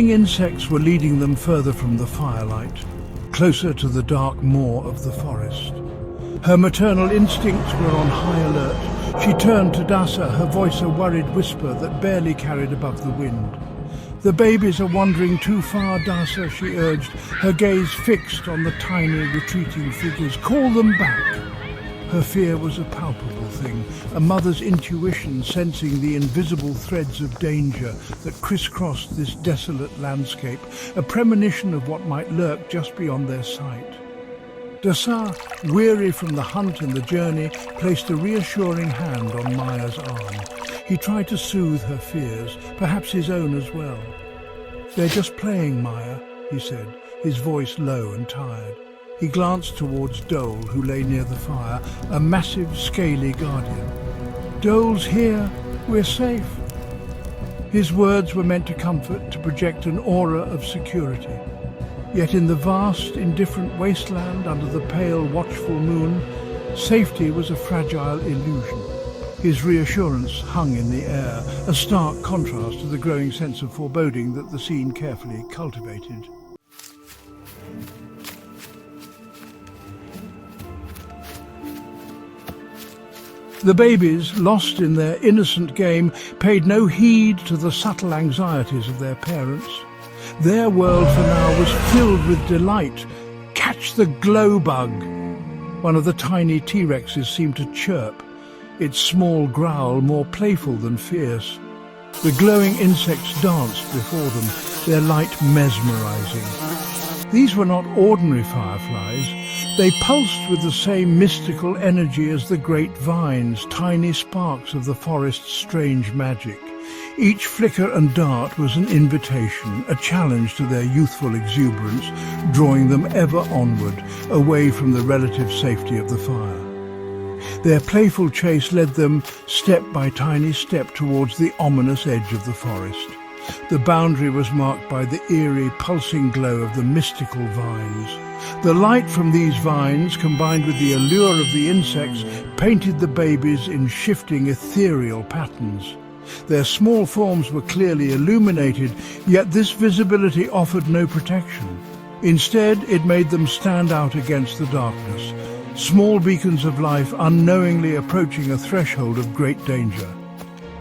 Insects were leading them further from the firelight, closer to the dark maw of the forest. Her maternal instincts were on high alert. She turned to Dasa, her voice a worried whisper that barely carried above the wind. "The babies are wandering too far, Dasa," she urged, her gaze fixed on the tiny, retreating figures. "Call them back." Her fear was a palpable thing, a mother's intuition sensing the invisible threads of danger that crisscrossed this desolate landscape, a premonition of what might lurk just beyond their sight. Dasa, weary from the hunt and the journey, placed a reassuring hand on Maya's arm. He tried to soothe her fears, perhaps his own as well. "They're just playing, Maya," he said, his voice low and tired. He glanced towards Dole, who lay near the fire, a massive, scaly guardian. "Dole's here. We're safe." His words were meant to comfort, to project an aura of security. Yet in the vast, indifferent wasteland under the pale, watchful moon, safety was a fragile illusion. His reassurance hung in the air, a stark contrast to the growing sense of foreboding that the scene carefully cultivated. The babies, lost in their innocent game, paid no heed to the subtle anxieties of their parents. Their world for now was filled with delight. "Catch the glow bug!" One of the tiny T-Rexes seemed to chirp, its small growl more playful than fierce. The glowing insects danced before them, their light mesmerizing. These were not ordinary fireflies. They pulsed with the same mystical energy as the great vines, tiny sparks of the forest's strange magic. Each flicker and dart was an invitation, a challenge to their youthful exuberance, drawing them ever onward, away from the relative safety of the fire. Their playful chase led them, step by tiny step, towards the ominous edge of the forest. The boundary was marked by the eerie, pulsing glow of the mystical vines. The light from these vines, combined with the allure of the insects, painted the babies in shifting, ethereal patterns. Their small forms were clearly illuminated, yet this visibility offered no protection. Instead, it made them stand out against the darkness, small beacons of life unknowingly approaching a threshold of great danger.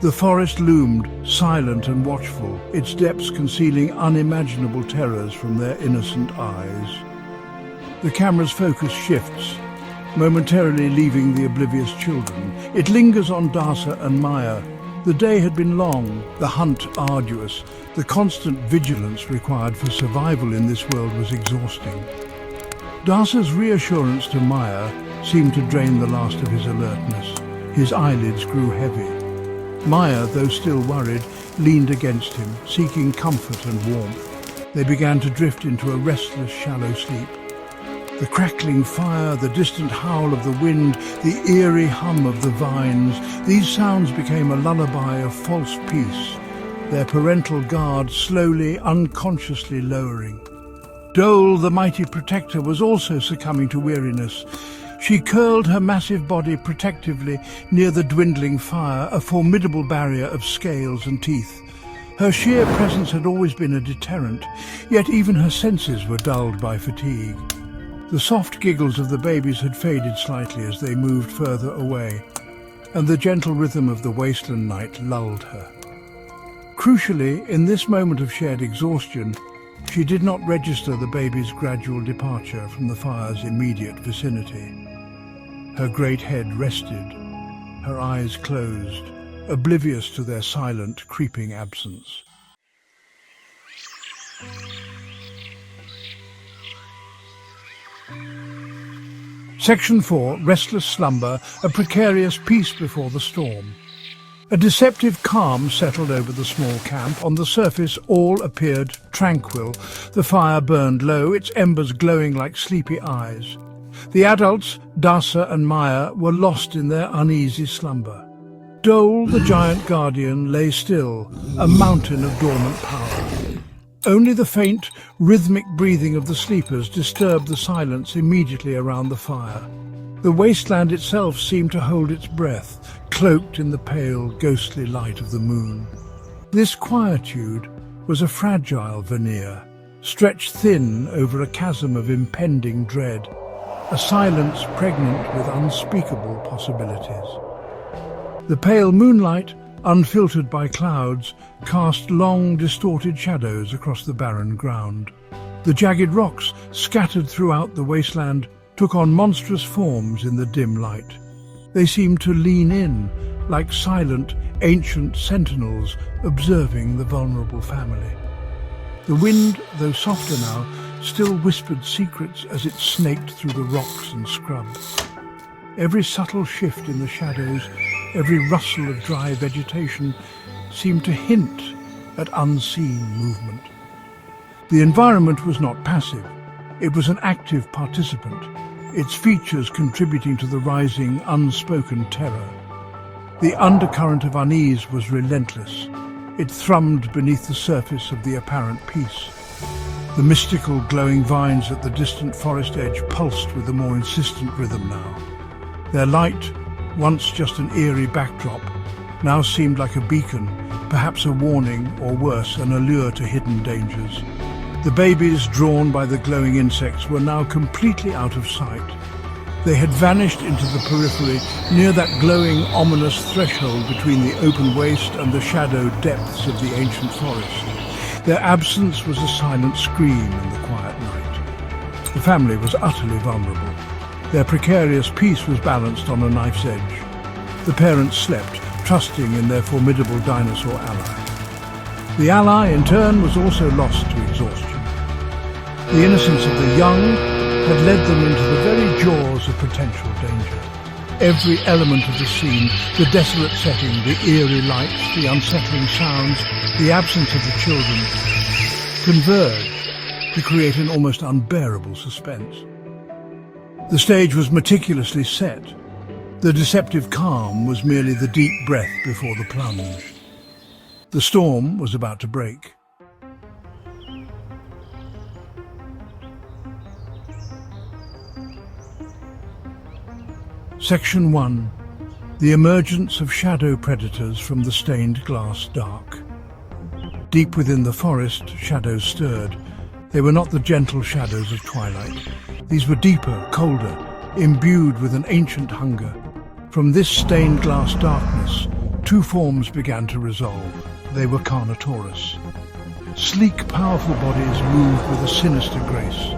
The forest loomed, silent and watchful, its depths concealing unimaginable terrors from their innocent eyes. The camera's focus shifts, momentarily leaving the oblivious children. It lingers on Dasa and Maya. The day had been long, the hunt arduous. The constant vigilance required for survival in this world was exhausting. Dasa's reassurance to Maya seemed to drain the last of his alertness. His eyelids grew heavy. Maya, though still worried, leaned against him, seeking comfort and warmth. They began to drift into a restless, shallow sleep. The crackling fire, the distant howl of the wind, the eerie hum of the vines, these sounds became a lullaby of false peace, their parental guard slowly, unconsciously lowering. Dole, the mighty protector, was also succumbing to weariness. She curled her massive body protectively near the dwindling fire, a formidable barrier of scales and teeth. Her sheer presence had always been a deterrent, yet even her senses were dulled by fatigue. The soft giggles of the babies had faded slightly as they moved further away, and the gentle rhythm of the wasteland night lulled her. Crucially, in this moment of shared exhaustion, she did not register the baby's gradual departure from the fire's immediate vicinity. Her great head rested, her eyes closed, oblivious to their silent, creeping absence. Section 4, Restless Slumber, a precarious peace before the storm. A deceptive calm settled over the small camp. On the surface, all appeared tranquil. The fire burned low, its embers glowing like sleepy eyes. The adults, Dasa and Maya, were lost in their uneasy slumber. Dole, the giant guardian, lay still, a mountain of dormant power. Only the faint, rhythmic breathing of the sleepers disturbed the silence immediately around the fire. The wasteland itself seemed to hold its breath, cloaked in the pale, ghostly light of the moon. This quietude, was a fragile veneer, stretched thin over a chasm of impending dread, a silence pregnant with unspeakable possibilities. The pale moonlight, unfiltered by clouds, cast long, distorted shadows across the barren ground. The jagged rocks, scattered throughout the wasteland, took on monstrous forms in the dim light. They seemed to lean in, like silent, ancient sentinels observing the vulnerable family. The wind, though softer now, still whispered secrets as it snaked through the rocks and scrub. Every subtle shift in the shadows, every rustle of dry vegetation, seemed to hint at unseen movement. The environment was not passive. It was an active participant, its features contributing to the rising, unspoken terror. The undercurrent of unease was relentless. It thrummed beneath the surface of the apparent peace. The mystical, glowing vines at the distant forest edge pulsed with a more insistent rhythm now. Their light, once just an eerie backdrop, now seemed like a beacon, perhaps a warning, or worse, an allure to hidden dangers. The babies, drawn by the glowing insects, were now completely out of sight. They had vanished into the periphery, near that glowing, ominous threshold between the open waste and the shadowed depths of the ancient forest. Their absence was a silent scream in the quiet night. The family was utterly vulnerable. Their precarious peace was balanced on a knife's edge. The parents slept, trusting in their formidable dinosaur ally. The ally, in turn, was also lost to exhaustion. The innocence of the young had led them into the very jaws of potential danger. Every element of the scene, the desolate setting, the eerie lights, the unsettling sounds, the absence of the children, converged to create an almost unbearable suspense. The stage was meticulously set. The deceptive calm was merely the deep breath before the plunge. The storm was about to break. Section 1. The emergence of shadow predators from the stained glass dark. Deep within the forest, shadows stirred. They were not the gentle shadows of twilight. These were deeper, colder, imbued with an ancient hunger. From this stained glass darkness, two forms began to resolve. They were Carnotaurus. Sleek, powerful bodies moved with a sinister grace.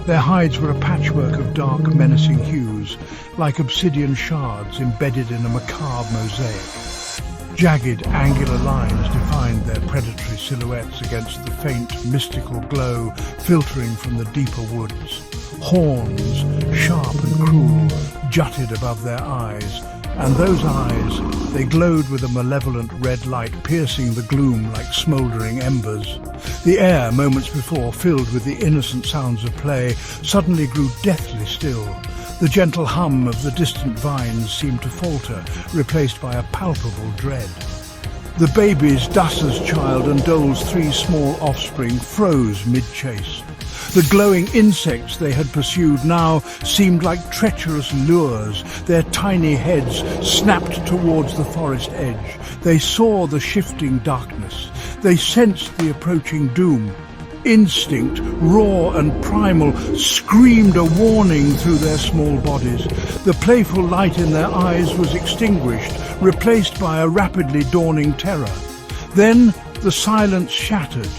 Their hides were a patchwork of dark, menacing hues, like obsidian shards embedded in a macabre mosaic. Jagged, angular lines defined their predatory silhouettes against the faint, mystical glow filtering from the deeper woods. Horns, sharp and cruel, jutted above their eyes, and those eyes, they glowed with a malevolent red light piercing the gloom like smouldering embers. The air, moments before filled with the innocent sounds of play, suddenly grew deathly still. The gentle hum of the distant vines seemed to falter, replaced by a palpable dread. The babies, Dussa's child and Dole's three small offspring, froze mid-chase. The glowing insects they had pursued now seemed like treacherous lures. Their tiny heads snapped towards the forest edge. They saw the shifting darkness. They sensed the approaching doom. Instinct, raw and primal, screamed a warning through their small bodies. The playful light in their eyes was extinguished, replaced by a rapidly dawning terror. Then the silence shattered.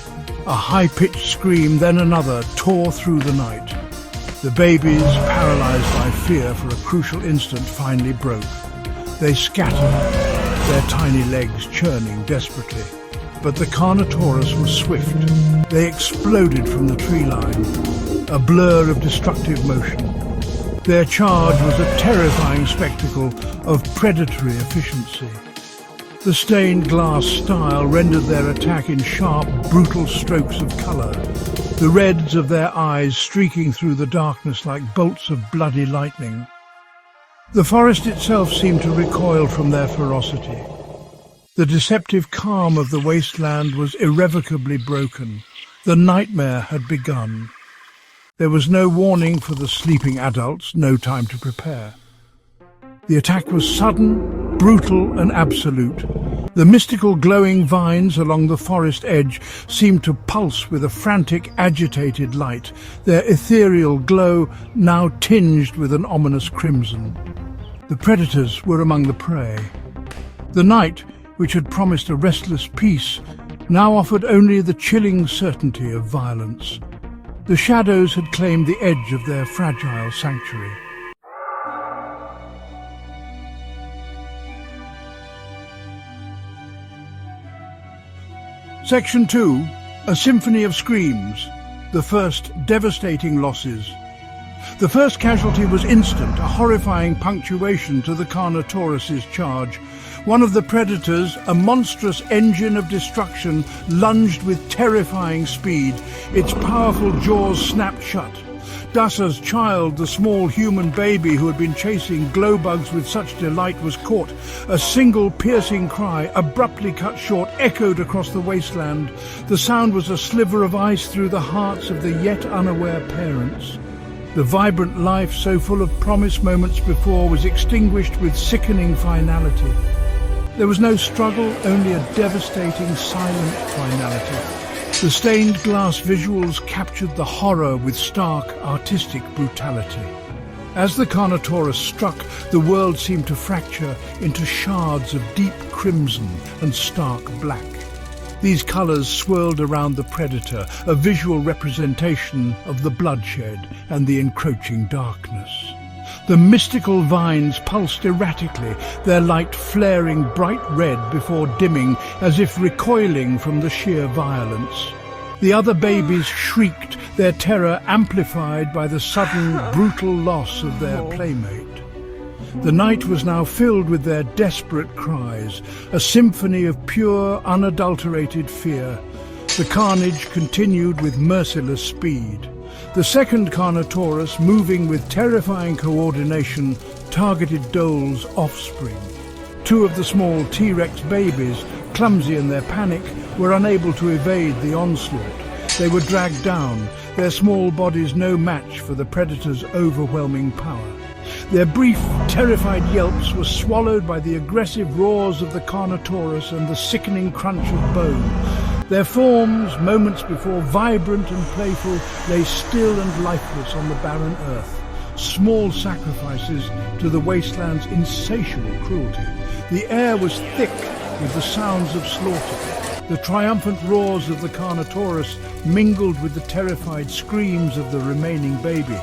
A high-pitched scream, then another, tore through the night. The babies, paralyzed by fear for a crucial instant, finally broke. They scattered, their tiny legs churning desperately. But the Carnotaurus was swift. They exploded from the tree line, a blur of destructive motion. Their charge was a terrifying spectacle of predatory efficiency. The stained glass style rendered their attack in sharp, brutal strokes of colour, the reds of their eyes streaking through the darkness like bolts of bloody lightning. The forest itself seemed to recoil from their ferocity. The deceptive calm of the wasteland was irrevocably broken. The nightmare had begun. There was no warning for the sleeping adults, no time to prepare. The attack was sudden, brutal and absolute. The mystical glowing vines along the forest edge seemed to pulse with a frantic, agitated light, their ethereal glow now tinged with an ominous crimson. The predators were among the prey. The night, which had promised a restless peace, now offered only the chilling certainty of violence. The shadows had claimed the edge of their fragile sanctuary. Section 2. A Symphony of Screams. The first devastating losses. The first casualty was instant, a horrifying punctuation to the Carnotaurus's charge. One of the predators, a monstrous engine of destruction, lunged with terrifying speed. Its powerful jaws snapped shut. Dasa's child, the small human baby who had been chasing glowbugs with such delight, was caught. A single piercing cry, abruptly cut short, echoed across the wasteland. The sound was a sliver of ice through the hearts of the yet unaware parents. The vibrant life, so full of promise moments before, was extinguished with sickening finality. There was no struggle, only a devastating, silent finality. The stained glass visuals captured the horror with stark, artistic brutality. As the Carnotaurus struck, the world seemed to fracture into shards of deep crimson and stark black. These colours swirled around the predator, a visual representation of the bloodshed and the encroaching darkness. The mystical vines pulsed erratically, their light flaring bright red before dimming, as if recoiling from the sheer violence. The other babies shrieked, their terror amplified by the sudden, brutal loss of their playmate. The night was now filled with their desperate cries, a symphony of pure, unadulterated fear. The carnage continued with merciless speed. The second Carnotaurus, moving with terrifying coordination, targeted Dole's offspring. Two of the small T-Rex babies, clumsy in their panic, were unable to evade the onslaught. They were dragged down, their small bodies no match for the predator's overwhelming power. Their brief, terrified yelps were swallowed by the aggressive roars of the Carnotaurus and the sickening crunch of bone. Their forms, moments before vibrant and playful, lay still and lifeless on the barren earth. Small sacrifices to the wasteland's insatiable cruelty. The air was thick with the sounds of slaughter. The triumphant roars of the Carnotaurus mingled with the terrified screams of the remaining baby.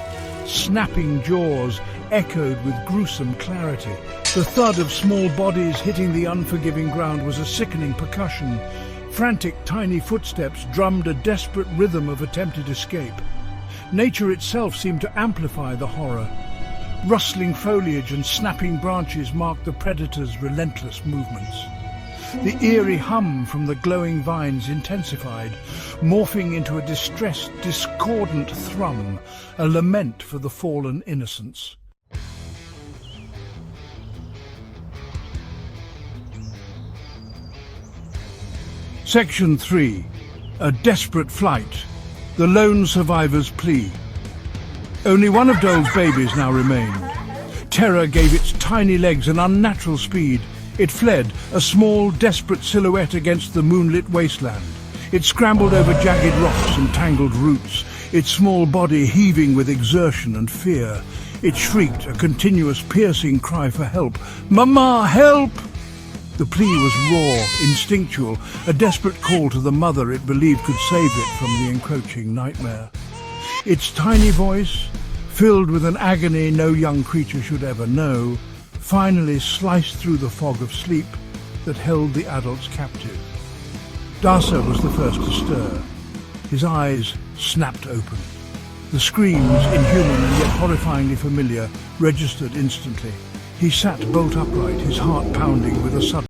Snapping jaws echoed with gruesome clarity. The thud of small bodies hitting the unforgiving ground was a sickening percussion. Frantic, tiny footsteps drummed a desperate rhythm of attempted escape. Nature itself seemed to amplify the horror. Rustling foliage and snapping branches marked the predator's relentless movements. The eerie hum from the glowing vines intensified, morphing into a distressed, discordant thrum, a lament for the fallen innocents. Section 3. A Desperate Flight. The Lone Survivor's Plea. Only one of Dole's babies now remained. Terror gave its tiny legs an unnatural speed. It fled, a small, desperate silhouette against the moonlit wasteland. It scrambled over jagged rocks and tangled roots, its small body heaving with exertion and fear. It shrieked, a continuous, piercing cry for help. "Mama, help!" The plea was raw, instinctual, a desperate call to the mother it believed could save it from the encroaching nightmare. Its tiny voice, filled with an agony no young creature should ever know, finally sliced through the fog of sleep that held the adults captive. Dasa was the first to stir. His eyes snapped open. The screams, inhuman and yet horrifyingly familiar, registered instantly. He sat bolt upright, his heart pounding with a sudden